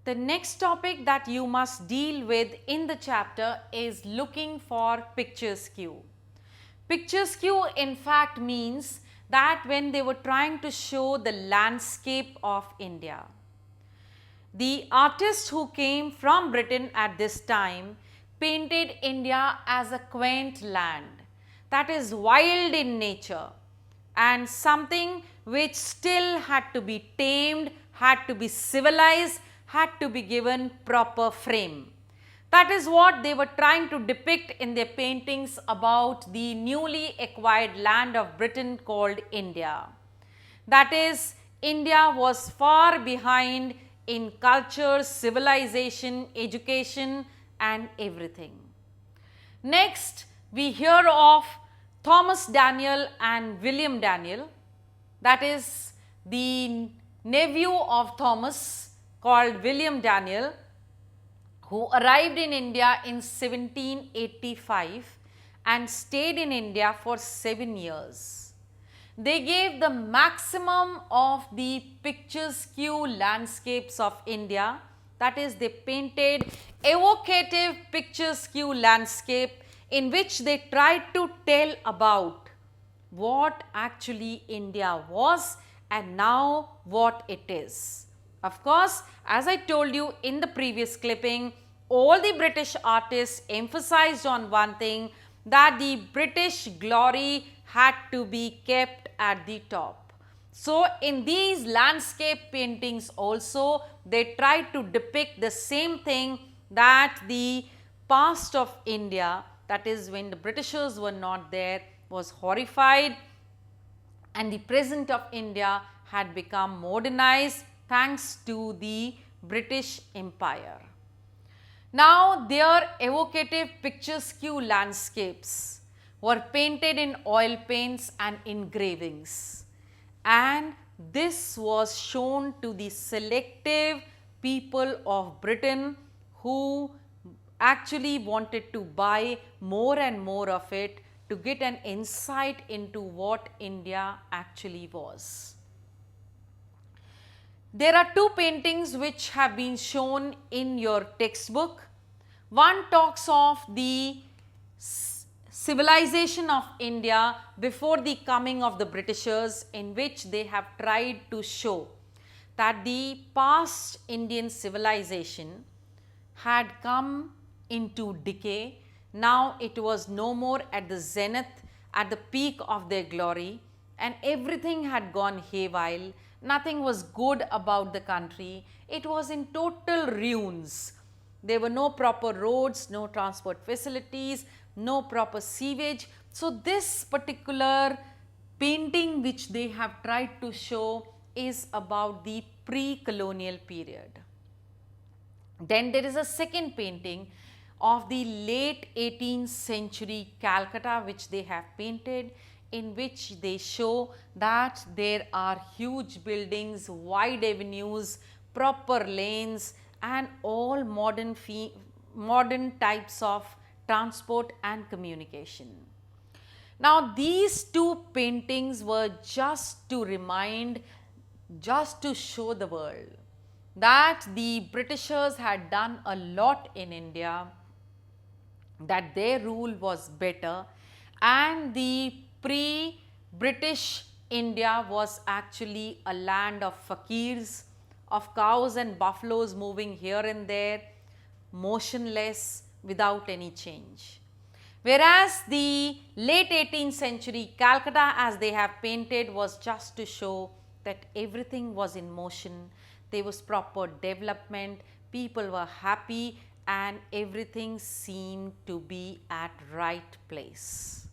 The next topic that you must deal with in the chapter is looking for picturesque. Picturesque in fact means that when they were trying to show the landscape of India. The artists who came from Britain at this time painted India as a quaint land that is wild in nature and something which still had to be tamed, had to be civilized, had to be given proper frame. That is what they were trying to depict in their paintings about the newly acquired land of Britain called India. That is, India was far behind in culture, civilization, education and everything. Next, we hear of Thomas Daniel and William Daniel, that is the nephew of Thomas called William Daniel, who arrived in India in 1785 and stayed in India for 7 years. They gave the maximum of the picturesque landscapes of India, that is they painted evocative picturesque landscape in which they tried to tell about what actually India was and now what it is. Of course, as I told you in the previous clipping, all the British artists emphasized on one thing, that the British glory had to be kept at the top. So, in these landscape paintings also, they tried to depict the same thing, that the past of India, that is when the Britishers were not there, was horrified and the present of India had become modernized thanks to the British Empire. Now, their evocative picturesque landscapes were painted in oil paints and engravings, and this was shown to the selective people of Britain who actually wanted to buy more and more of it to get an insight into what India actually was. There are two paintings which have been shown in your textbook. One talks of the civilization of India before the coming of the Britishers, in which they have tried to show that the past Indian civilization had come into decay. Now it was no more at the zenith, at the peak of their glory, and everything had gone haywire. Nothing was good about the country. It was in total ruins. There were no proper roads, no transport facilities, no proper sewage. So, this particular painting which they have tried to show is about the pre-colonial period. Then there is a second painting of the late 18th century Calcutta which they have painted, in which they show that there are huge buildings, wide avenues, proper lanes and all modern types of transport and communication. Now, these two paintings were just to remind, just to show the world that the Britishers had done a lot in India, that their rule was better, and the pre-British India was actually a land of fakirs, of cows and buffaloes moving here and there, motionless, without any change. Whereas the late 18th century Calcutta, as they have painted, was just to show that everything was in motion, there was proper development, people were happy and everything seemed to be at right place.